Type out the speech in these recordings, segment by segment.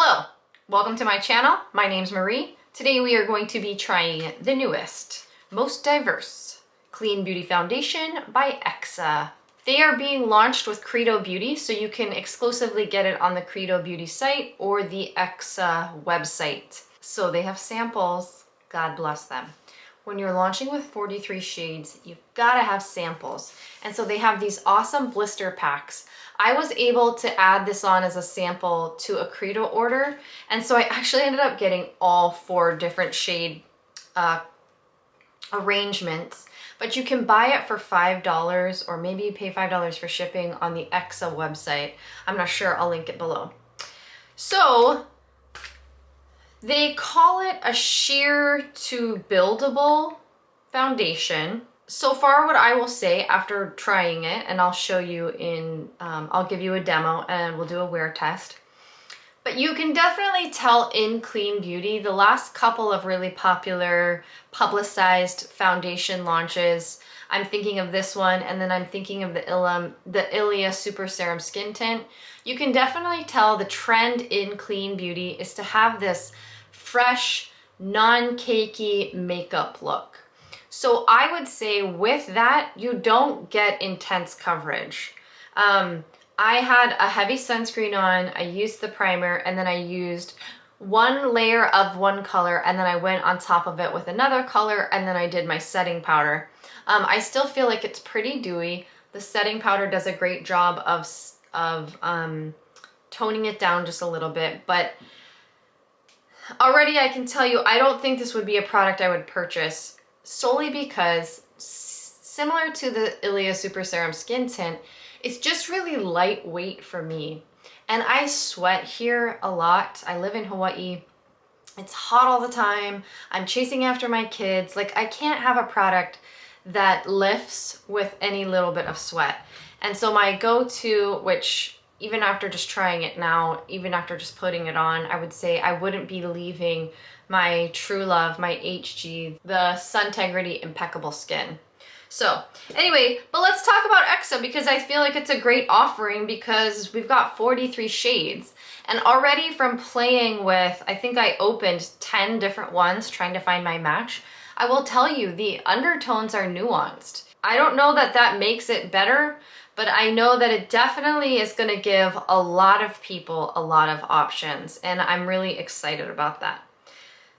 Hello, welcome to my channel. My name's Marie. Today we are going to be trying the newest, most diverse clean beauty foundation by Exa. They are being launched with Credo Beauty, so you can exclusively get it on the Credo Beauty site or the Exa website. So they have samples, God bless them. When you're launching with 43 shades, you've gotta have samples. And so they have these awesome blister packs. I was able to add this on as a sample to a Credo order. And so I actually ended up getting all 4 different shade arrangements. But you can buy it for $5 or maybe you pay $5 for shipping on the Exa website. I'm not sure, I'll link it below. So they call it a sheer to buildable foundation. So far what I will say after trying it, and I'll show you in, I'll give you a demo and we'll do a wear test. But you can definitely tell in Clean Beauty, the last couple of really popular publicized foundation launches, I'm thinking of this one, and then I'm thinking of the Ilia Super Serum Skin Tint. You can definitely tell the trend in Clean Beauty is to have this fresh, non-cakey makeup look. So I would say with that, you don't get intense coverage. I had a heavy sunscreen on, I used the primer, and then I used one layer of one color, and then I went on top of it with another color, and then I did my setting powder. I still feel like it's pretty dewy. The setting powder does a great job of toning it down just a little bit, but already I can tell you I don't think this would be a product I would purchase, solely because similar to the Ilia Super Serum Skin Tint, it's just really lightweight for me. And I sweat here a lot. I live in Hawaii. It's hot all the time. I'm chasing after my kids. Like, I can't have a product that lifts with any little bit of sweat. And so my go-to, which even after just trying it now, even after just putting it on, I would say I wouldn't be leaving my True Love, my HG, the Suntegrity Impeccable Skin. So anyway, but let's talk about Exa, because I feel like it's a great offering because we've got 43 shades. And already from playing with, I think I opened 10 different ones trying to find my match, I will tell you the undertones are nuanced. I don't know that that makes it better, but I know that it definitely is going to give a lot of people a lot of options, and I'm really excited about that.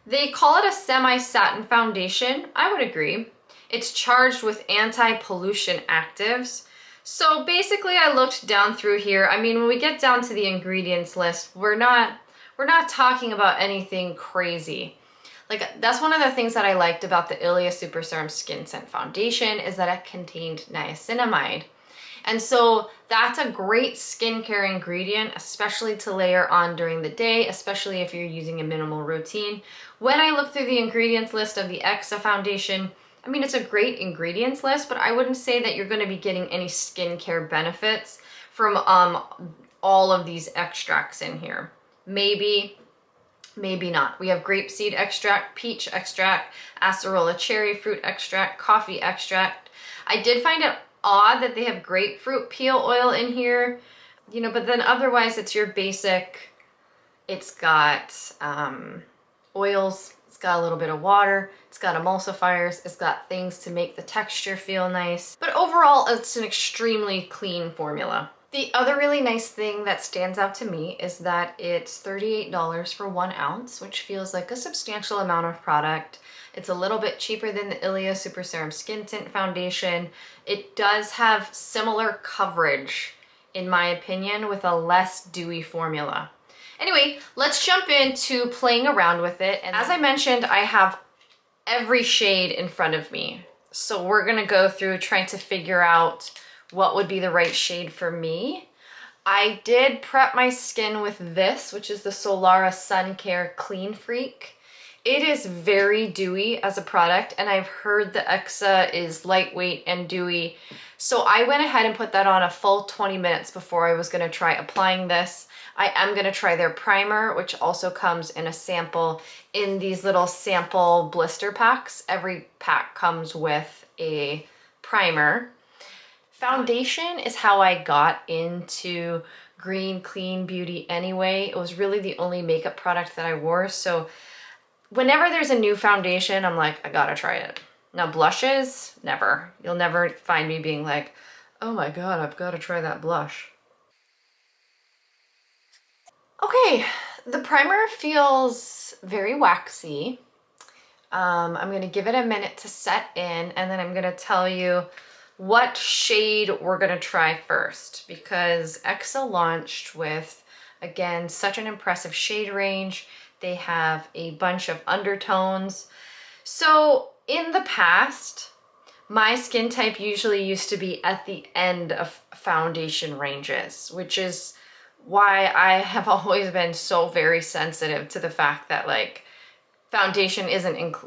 They call it a semi-satin foundation. I would agree. It's charged with anti-pollution actives. So basically I looked down through here. I mean, when we get down to the ingredients list, we're not talking about anything crazy. Like, that's one of the things that I liked about the Ilia Super Serum Skin Tint Foundation is that it contained niacinamide. And so that's a great skincare ingredient, especially to layer on during the day, especially if you're using a minimal routine. When I look through the ingredients list of the Exa foundation, I mean, it's a great ingredients list, but I wouldn't say that you're going to be getting any skincare benefits from all of these extracts in here. Maybe, maybe not. We have grapeseed extract, peach extract, acerola cherry fruit extract, coffee extract. I did find it odd that they have grapefruit peel oil in here, you know, but then otherwise it's your basic, it's got oils, it's got a little bit of water, it's got emulsifiers, it's got things to make the texture feel nice. But overall, it's an extremely clean formula. The other really nice thing that stands out to me is that it's $38 for 1 ounce, which feels like a substantial amount of product. It's a little bit cheaper than the Ilia Super Serum Skin Tint Foundation. It does have similar coverage, in my opinion, with a less dewy formula. Anyway, let's jump into playing around with it. And as I mentioned, I have every shade in front of me. So we're gonna go through trying to figure out what would be the right shade for me. I did prep my skin with this, which is the Solara Sun Care Clean Freak. It is very dewy as a product, and I've heard the Exa is lightweight and dewy. So I went ahead and put that on a full 20 minutes before I was gonna try applying this. I am gonna try their primer, which also comes in a sample in these little sample blister packs. Every pack comes with a primer. Foundation is how I got into green, clean beauty anyway. It was really the only makeup product that I wore. So whenever there's a new foundation, I'm like, I gotta try it. Now blushes, never. You'll never find me being like, oh my God, I've gotta try that blush. Okay, the primer feels very waxy. I'm gonna give it a minute to set in, and then I'm gonna tell you what shade we're gonna try first, because Exa launched with, again, such an impressive shade range. They have a bunch of undertones. So in the past, my skin type usually used to be at the end of foundation ranges, which is why I have always been so very sensitive to the fact that like foundation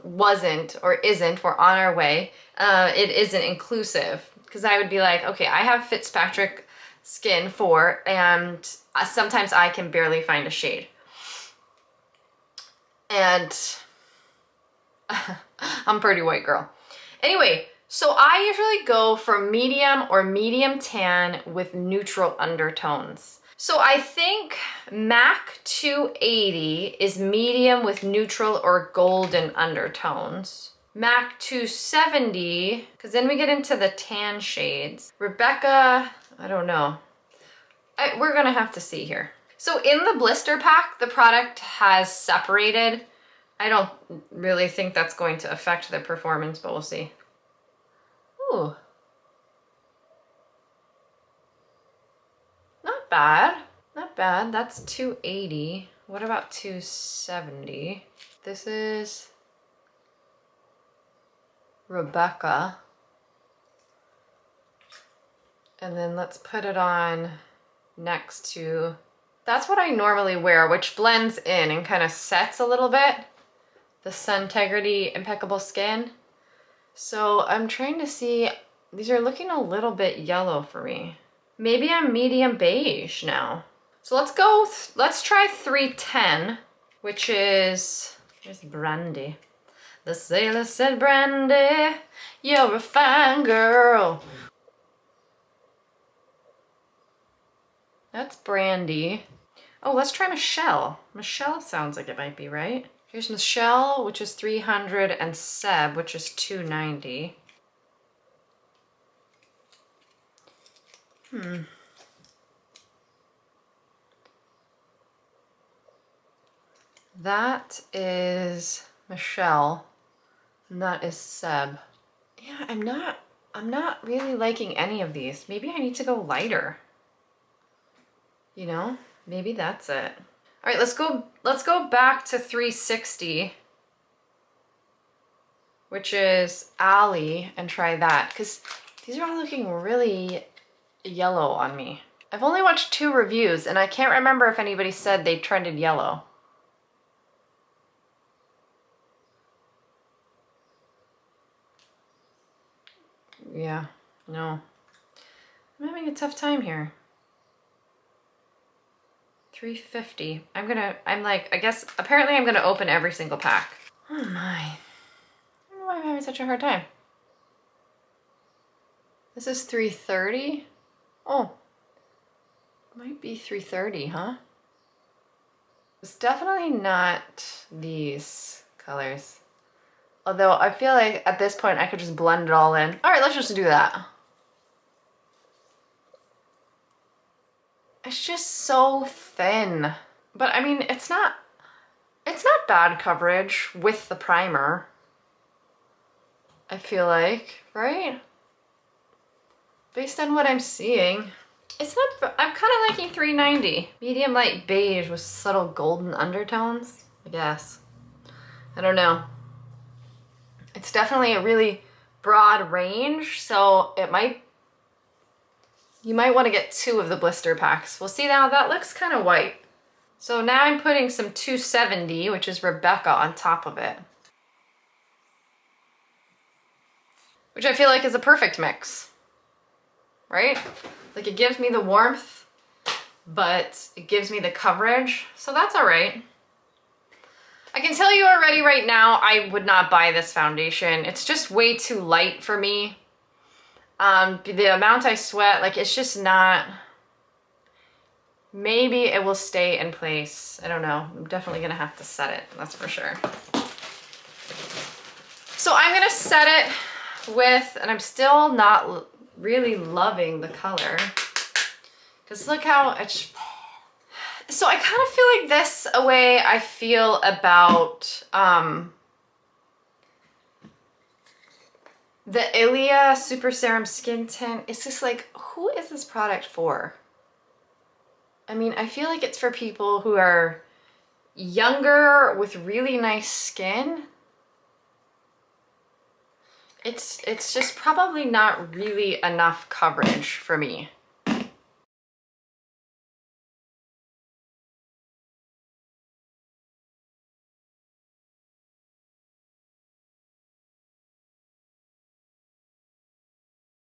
wasn't or isn't, we're on our way, it isn't inclusive. Because I would be like, okay, I have Fitzpatrick skin 4 and sometimes I can barely find a shade. And I'm a pretty white girl. Anyway, so I usually go for medium or medium tan with neutral undertones. So I think MAC 280 is medium with neutral or golden undertones. MAC 270, because then we get into the tan shades. Rebecca, I don't know. We're gonna have to see here. So in the blister pack, the product has separated. I don't really think that's going to affect the performance, but we'll see. Ooh. Not bad. Not bad. That's 280. What about 270? This is Rebecca. And then let's put it on next to, that's what I normally wear, which blends in and kind of sets a little bit. The Suntegrity Impeccable Skin. So I'm trying to see, these are looking a little bit yellow for me. Maybe I'm medium beige now. So let's try 310, which is, here's Brandy. The sailor said, Brandy, you're a fine girl. That's Brandy. Oh, let's try Michelle. Michelle sounds like it might be right. Here's Michelle, which is 300, and Seb, which is 290. That is Michelle, and that is Seb. Yeah, I'm not really liking any of these. Maybe I need to go lighter. You know, maybe that's it. All right, let's go back to 360, which is Allie, and try that, because these are all looking really yellow on me. I've only watched 2 reviews, and I can't remember if anybody said they trended yellow. Yeah, no. I'm having a tough time here. 350. I guess, apparently I'm gonna open every single pack. Oh my. I don't know why I'm having such a hard time. This is 330? Oh. Might be 330, huh? It's definitely not these colors. Although I feel like at this point I could just blend it all in. All right, let's just do that. It's just so thin. But I mean, it's not bad coverage with the primer. I feel like, right? Based on what I'm seeing. It's not, I'm kind of liking 390. Medium light beige with subtle golden undertones, I guess. I don't know. It's definitely a really broad range, so you might want to get 2 of the blister packs. We'll see now, that looks kind of white. So now I'm putting some 270, which is Rebecca, on top of it. Which I feel like is a perfect mix, right? Like it gives me the warmth, but it gives me the coverage, so that's all right. I can tell you already right now, I would not buy this foundation. It's just way too light for me. The amount I sweat, like it's just not, maybe it will stay in place. I don't know. I'm definitely gonna have to set it, that's for sure. So I'm gonna set it with, and I'm still not really loving the color, because look how it's, so I kind of feel like this a way I feel about the Ilia Super Serum Skin Tint. It's just like, who is this product for? I mean, I feel like it's for people who are younger with really nice skin. It's just probably not really enough coverage for me.